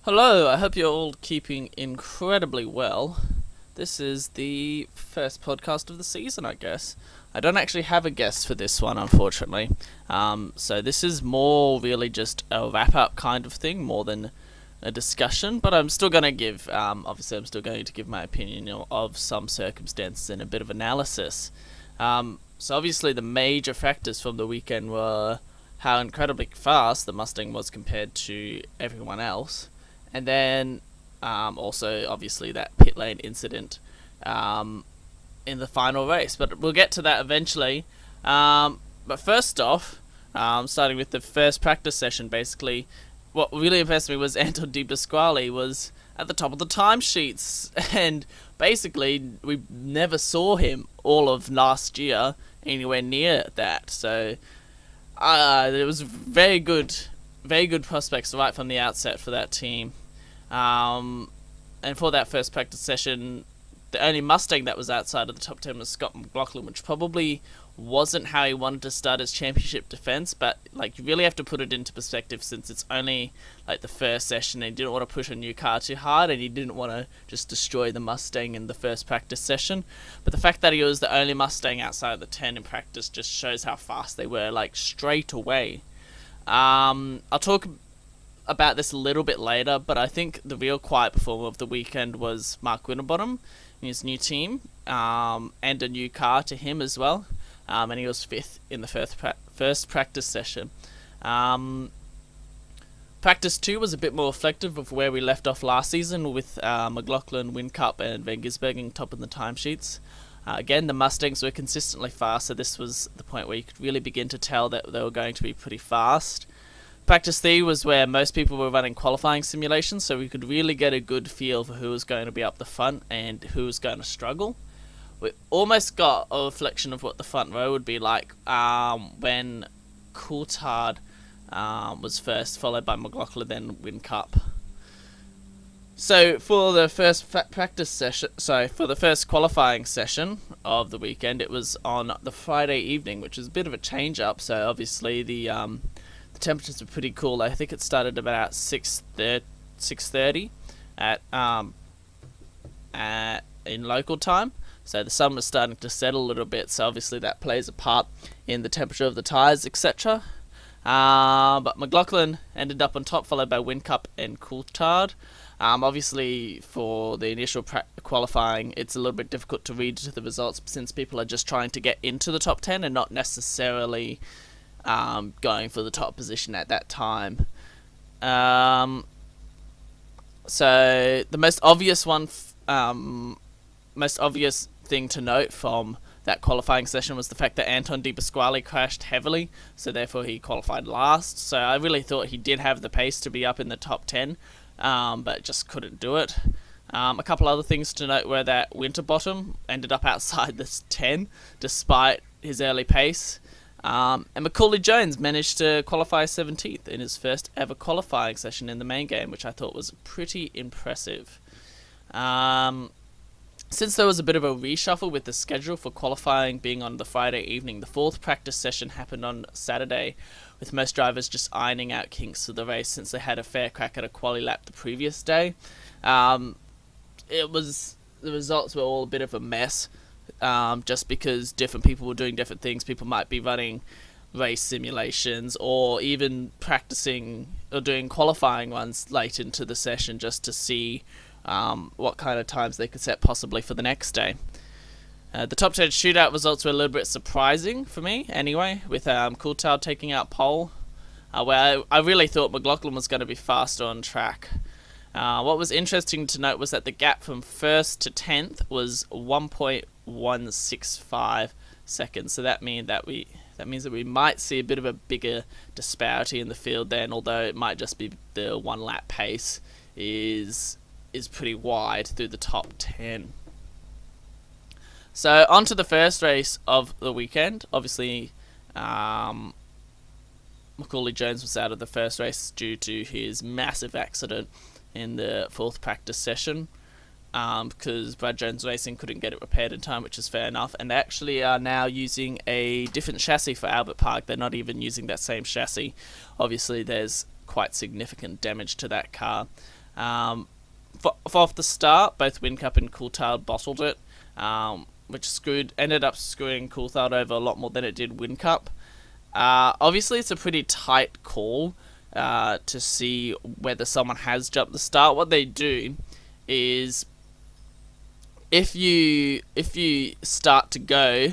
Hello, I hope you're all keeping incredibly well. This is the first podcast of the season, I guess. I don't actually have a guest for this one, unfortunately. So this is more really just a wrap-up kind of thing, more than a discussion. But I'm still going to give, obviously, I'm still going to give my opinion of some circumstances and a bit of analysis. So obviously, the major factors from the weekend were how incredibly fast the Mustang was compared to everyone else. And then also, obviously, that pit lane incident in the final race. But we'll get to that eventually. But first off, starting with the first practice session, basically, what really impressed me was Anton De Pasquale was at the top of the timesheets. And basically, we never saw him all of last year anywhere near that. So it was very good prospects right from the outset for that team. And for that first practice session, the only Mustang that was outside of the top 10 was Scott McLaughlin, which probably wasn't how he wanted to start his championship defense, but you really have to put it into perspective since it's only the first session and he didn't want to push a new car too hard and he didn't want to just destroy the Mustang in the first practice session. But the fact that he was the only Mustang outside of the 10 in practice just shows how fast they were, straight away. I'll talk about this a little bit later, but I think the real quiet performer of the weekend was Mark Winterbottom in his new team, and a new car to him as well, and he was 5th in the first practice session. Practice 2 was a bit more reflective of where we left off last season with McLaughlin, Whincup and Van Gisbergen top in the timesheets. Again, the Mustangs were consistently fast, so this was the point where you could really begin to tell that they were going to be pretty fast. Practice 3 was where most people were running qualifying simulations, so we could really get a good feel for who was going to be up the front and who was going to struggle. We almost got a reflection of what the front row would be like when Coulthard was first, followed by McLaughlin, then Whincup. So for the first for the first qualifying session of the weekend, it was on the Friday evening, which is a bit of a change up. So obviously the temperatures were pretty cool. I think it started about 6:30 in local time. So the sun was starting to settle a little bit. So obviously that plays a part in the temperature of the tyres, etc. But McLaughlin ended up on top, followed by Whincup and Coulthard. Obviously, for the initial qualifying, it's a little bit difficult to read the results since people are just trying to get into the top 10 and not necessarily going for the top position at that time. So the most obvious thing to note from that qualifying session was the fact that Anton De Pasquale crashed heavily, so therefore he qualified last. So I really thought he did have the pace to be up in the top 10, but just couldn't do it. A couple other things to note were that Winterbottom ended up outside this 10 despite his early pace. And Macaulay Jones managed to qualify 17th in his first ever qualifying session in the main game, which I thought was pretty impressive. Since there was a bit of a reshuffle with the schedule for qualifying being on the Friday evening, the fourth practice session happened on Saturday, with most drivers just ironing out kinks of the race since they had a fair crack at a quali lap the previous day. The results were all a bit of a mess, just because different people were doing different things. People might be running race simulations or even practicing or doing qualifying ones late into the session just to see what kind of times they could set possibly for the next day. The top 10 shootout results were a little bit surprising for me anyway, with Coulthard taking out pole, where I really thought McLaughlin was going to be faster on track. What was interesting to note was that the gap from 1st to 10th was 1.165 seconds, so that means that we might see a bit of a bigger disparity in the field then, although it might just be the one lap pace is pretty wide through the top 10. So on to the first race of the weekend. Obviously, Macaulay Jones was out of the first race due to his massive accident in the fourth practice session, because Brad Jones Racing couldn't get it repaired in time, which is fair enough, and they actually are now using a different chassis for Albert Park. They're not even using that same chassis. Obviously, there's quite significant damage to that car. Off the start, both Whincup and Coulthard bottled it, which ended up screwing Coulthard over a lot more than it did Whincup. Obviously, it's a pretty tight call to see whether someone has jumped the start. What they do is, if you start to go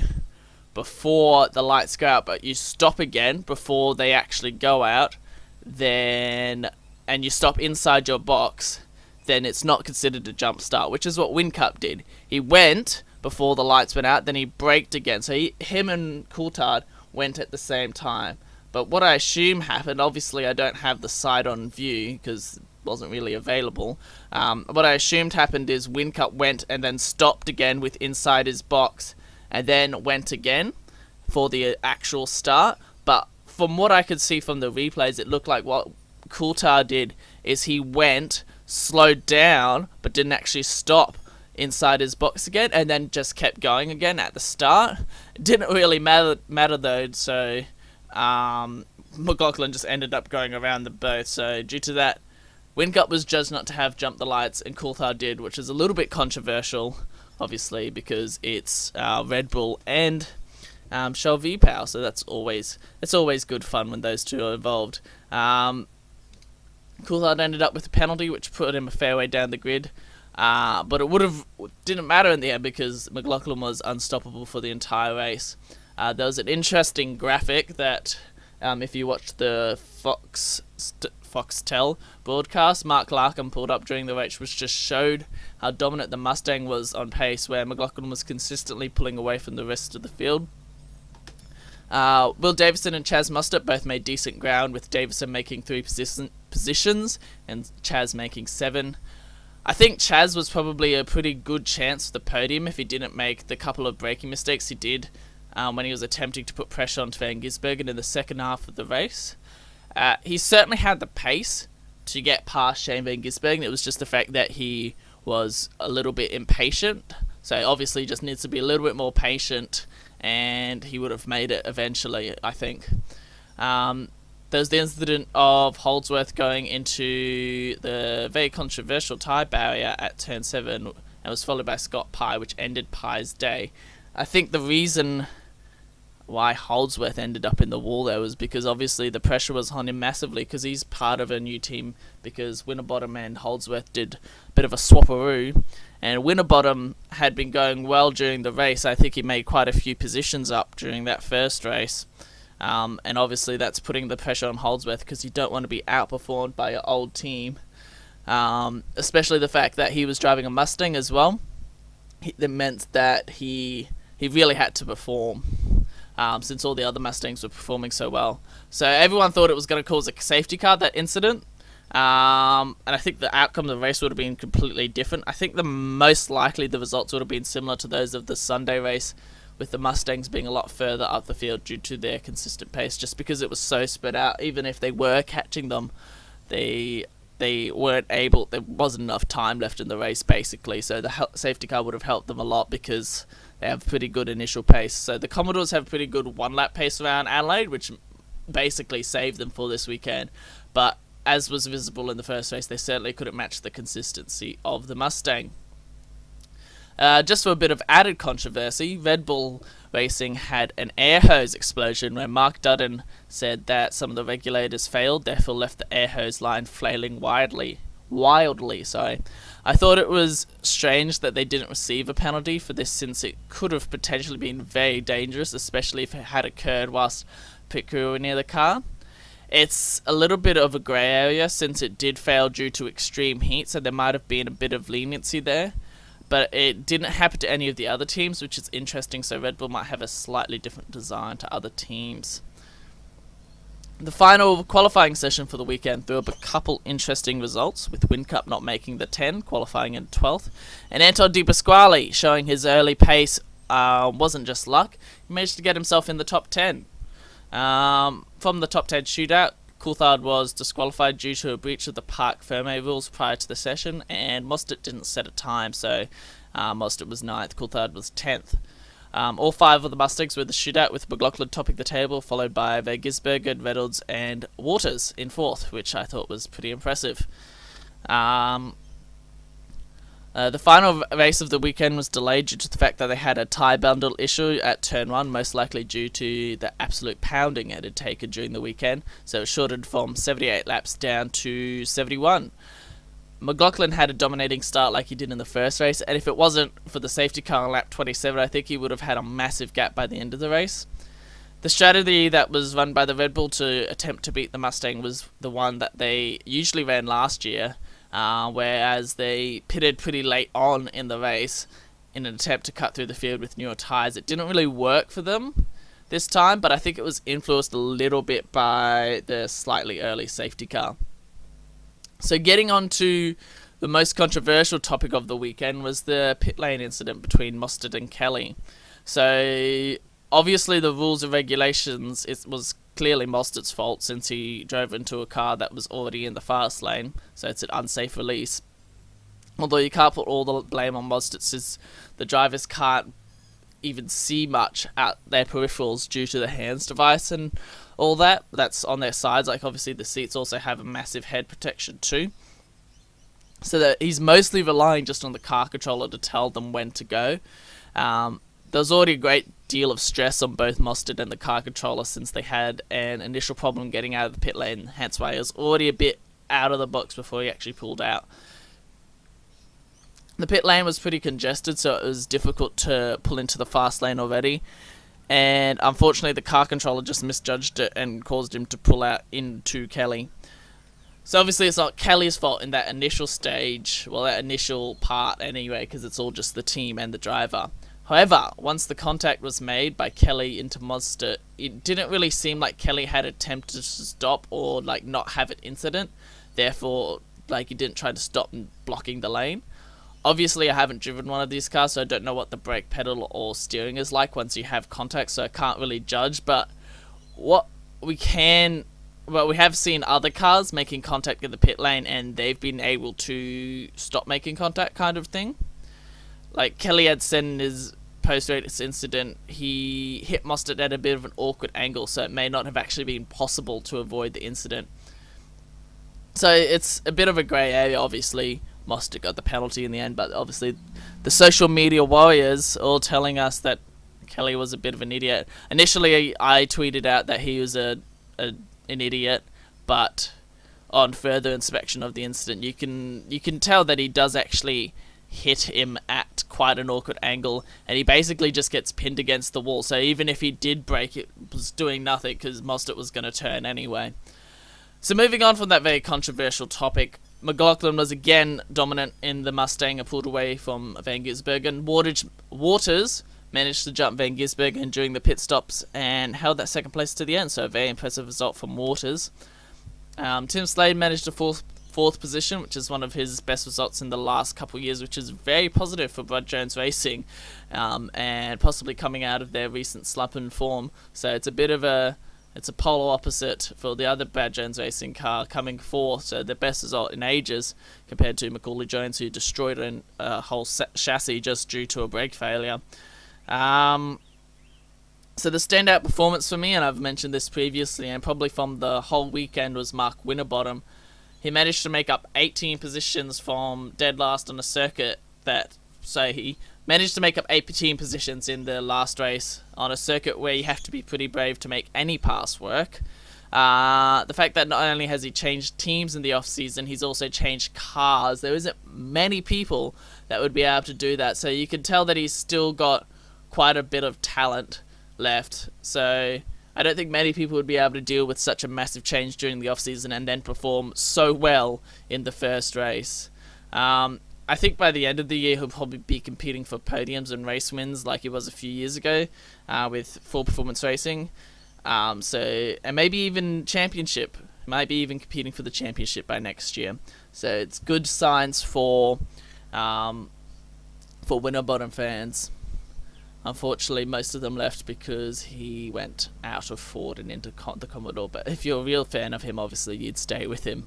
before the lights go out, but you stop again before they actually go out, and you stop inside your box, then it's not considered a jump start, which is what Whincup did. He went before the lights went out, then he braked again. So him and Coulthard went at the same time. But what I assume happened, obviously I don't have the side-on view because it wasn't really available. What I assumed happened is Whincup went and then stopped again with inside his box, and then went again for the actual start. But from what I could see from the replays, it looked like what Coulthard did is he went, slowed down, but didn't actually stop inside his box again, and then just kept going again at the start. It didn't really matter though, so McLaughlin just ended up going around the both. So due to that, Whincup was judged not to have jumped the lights, and Coulthard did, which is a little bit controversial, obviously, because it's Red Bull and Shell V-Power, so it's always good fun when those two are involved. Coulthard ended up with a penalty, which put him a fair way down the grid, but it didn't matter in the end because McLaughlin was unstoppable for the entire race. There was an interesting graphic that, if you watched the Foxtel broadcast, Mark Larkham pulled up during the race, which just showed how dominant the Mustang was on pace, where McLaughlin was consistently pulling away from the rest of the field. Will Davison and Chaz Mostert both made decent ground, with Davison making 3 positions and Chaz making 7. I think Chaz was probably a pretty good chance for the podium if he didn't make the couple of braking mistakes he did when he was attempting to put pressure onto Van Gisbergen in the second half of the race. He certainly had the pace to get past Shane Van Gisbergen. It was just the fact that he was a little bit impatient. So obviously he just needs to be a little bit more patient, and he would have made it eventually, I think. There's the incident of Holdsworth going into the very controversial tyre barrier at turn 7, and was followed by Scott Pye, which ended Pye's day. I think the reason why Holdsworth ended up in the wall there was because obviously the pressure was on him massively, because he's part of a new team, because Winterbottom and Holdsworth did a bit of a swapperoo, and Winterbottom had been going well during the race. I think he made quite a few positions up during that first race, and obviously that's putting the pressure on Holdsworth because you don't want to be outperformed by your old team, especially the fact that he was driving a Mustang as well. It meant that he really had to perform, since all the other Mustangs were performing so well. So everyone thought it was going to cause a safety car, that incident. And I think the outcome of the race would have been completely different. I think most likely the results would have been similar to those of the Sunday race, with the Mustangs being a lot further up the field due to their consistent pace, just because it was so spread out. Even if they were catching them, they weren't able, there wasn't enough time left in the race basically, so the safety car would have helped them a lot because they have pretty good initial pace. So the Commodores have pretty good one-lap pace around Adelaide, which basically saved them for this weekend, but as was visible in the first race, they certainly couldn't match the consistency of the Mustang. Just for a bit of added controversy, Red Bull Racing had an air hose explosion where Mark Dudden said that some of the regulators failed, therefore left the air hose line flailing wildly. I thought it was strange that they didn't receive a penalty for this, since it could have potentially been very dangerous, especially if it had occurred whilst pit crew were near the car. It's a little bit of a grey area since it did fail due to extreme heat, so there might have been a bit of leniency there. But it didn't happen to any of the other teams, which is interesting, so Red Bull might have a slightly different design to other teams. The final qualifying session for the weekend threw up a couple interesting results, with Whincup not making the 10, qualifying in 12th, and Anton De Pasquale showing his early pace wasn't just luck, he managed to get himself in the top 10. From the top 10 shootout, Coulthard was disqualified due to a breach of the Parc Fermé rules prior to the session, and Mostert didn't set a time, so Mostert was 9th, Coulthard was 10th. All 5 of the Mustangs were in the shootout, with McLaughlin topping the table, followed by Van Gisbergen, Reynolds and Waters in 4th, which I thought was pretty impressive. The final race of the weekend was delayed due to the fact that they had a tyre bundle issue at turn 1, most likely due to the absolute pounding it had taken during the weekend, so it shortened from 78 laps down to 71. McLaughlin had a dominating start like he did in the first race, and if it wasn't for the safety car on lap 27, I think he would have had a massive gap by the end of the race. The strategy that was run by the Red Bull to attempt to beat the Mustang was the one that they usually ran last year, whereas they pitted pretty late on in the race in an attempt to cut through the field with newer tyres. It didn't really work for them this time, but I think it was influenced a little bit by the slightly early safety car. So getting on to the most controversial topic of the weekend was the pit lane incident between Mostert and Kelly. So obviously the rules and regulations, it was clearly Mostert's fault since he drove into a car that was already in the fast lane, so it's an unsafe release. Although you can't put all the blame on Mostert since the drivers can't even see much at their peripherals due to the hands device and all that. That's on their sides. Like obviously the seats also have a massive head protection too. So that he's mostly relying just on the car controller to tell them when to go. There's already a great deal of stress on both Mostert and the car controller since they had an initial problem getting out of the pit lane, hence why he was already a bit out of the box before he actually pulled out. The pit lane was pretty congested, so it was difficult to pull into the fast lane already, and unfortunately the car controller just misjudged it and caused him to pull out into Kelly. So obviously it's not Kelly's fault in that initial stage, well that initial part anyway, because it's all just the team and the driver. However, once the contact was made by Kelly into Mostert, it didn't really seem like Kelly had attempted to stop or like not have an incident. Therefore, like he didn't try to stop and blocking the lane. Obviously, I haven't driven one of these cars, so I don't know what the brake pedal or steering is like once you have contact, so I can't really judge. But what we have seen other cars making contact in the pit lane, and they've been able to stop making contact, kind of thing. Like Kelly had said in his post-race incident, he hit Mostert at a bit of an awkward angle, so it may not have actually been possible to avoid the incident. So it's a bit of a grey area, obviously. Mostert got the penalty in the end, but obviously the social media warriors all telling us that Kelly was a bit of an idiot. Initially, I tweeted out that he was an idiot, but on further inspection of the incident, you can tell that he does actually hit him at quite an awkward angle, and he basically just gets pinned against the wall. So even if he did break, it was doing nothing because Mostert was going to turn anyway. So moving on from that very controversial topic, McLaughlin was again dominant in the Mustang and pulled away from Van Gisbergen. Waters managed to jump Van Gisbergen during the pit stops and held that second place to the end, so a very impressive result from Waters. Tim Slade managed a fourth position, which is one of his best results in the last couple of years, which is very positive for Brad Jones Racing, and possibly coming out of their recent slump in form. So it's a polar opposite for the other Brad Jones Racing car coming fourth, so the best result in ages compared to Macaulay Jones, who destroyed a whole chassis just due to a brake failure. So the standout performance for me, and I've mentioned this previously, and probably from the whole weekend, was Mark Winterbottom. He managed to make up 18 positions from dead last on a circuit he managed to make up 18 positions in the last race on a circuit where you have to be pretty brave to make any pass work. The fact that not only has he changed teams in the off-season, he's also changed cars. There isn't many people that would be able to do that, so you can tell that he's still got quite a bit of talent left. So I don't think many people would be able to deal with such a massive change during the off-season and then perform so well in the first race. I think by the end of the year, he'll probably be competing for podiums and race wins like he was a few years ago with Full Performance Racing. And maybe even championship. Might be even competing for the championship by next year. So it's good signs for Winterbottom fans. Unfortunately, most of them left because he went out of Ford and into the Commodore. But if you're a real fan of him, obviously you'd stay with him.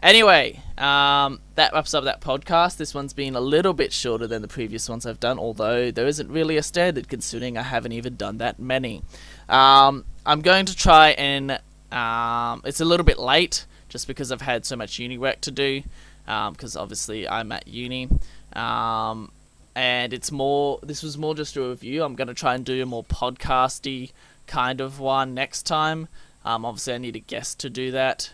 Anyway, that wraps up that podcast. This one's been a little bit shorter than the previous ones I've done, although there isn't really a standard considering I haven't even done that many. I'm going to try and... it's a little bit late just because I've had so much uni work to do. because obviously I'm at uni. And this was more just a review. I'm going to try and do a more podcasty kind of one next time. Obviously I need a guest to do that.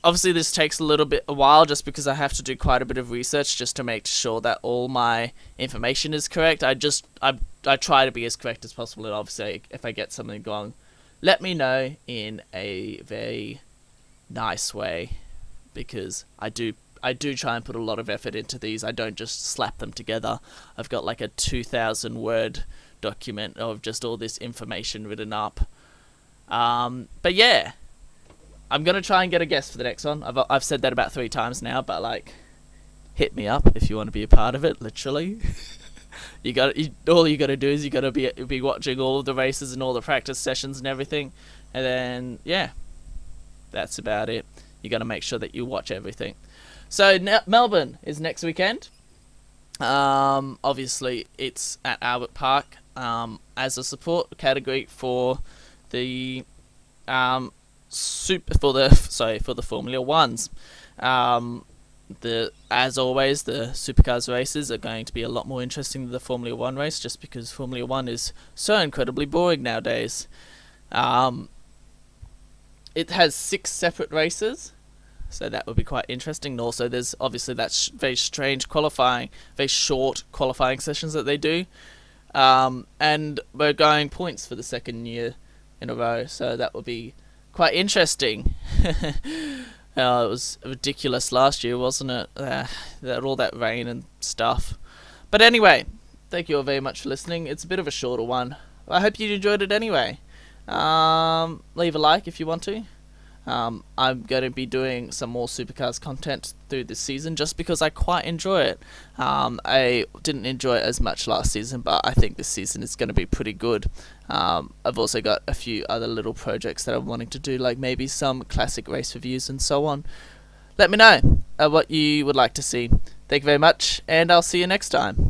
Obviously this takes a while just because I have to do quite a bit of research just to make sure that all my information is correct. I try to be as correct as possible, and obviously if I get something wrong, let me know in a very nice way, because I do try and put a lot of effort into these. I don't just slap them together. I've got like a 2,000 word document of just all this information written up. But yeah, I'm going to try and get a guest for the next one. I've said that about 3 times now, but like, hit me up if you want to be a part of it, literally. All you got to do is you got to be watching all of the races and all the practice sessions and everything. And then, yeah, that's about it. You got to make sure that you watch everything. So Melbourne is next weekend. Obviously it's at Albert Park, as a support category for the for the Formula Ones. As always, the Supercars races are going to be a lot more interesting than the Formula One race, just because Formula One is so incredibly boring nowadays. It has 6 separate races, so that would be quite interesting. And also, there's obviously that very strange very short qualifying sessions that they do. And we're going points for the second year in a row, so that would be quite interesting. It was ridiculous last year, wasn't it? All that rain and stuff. But anyway, thank you all very much for listening. It's a bit of a shorter one. I hope you enjoyed it anyway. Leave a like if you want to. I'm going to be doing some more Supercars content through this season just because I quite enjoy it. I didn't enjoy it as much last season, but I think this season is going to be pretty good. I've also got a few other little projects that I'm wanting to do, like maybe some classic race reviews and so on. Let me know what you would like to see. Thank you very much, and I'll see you next time.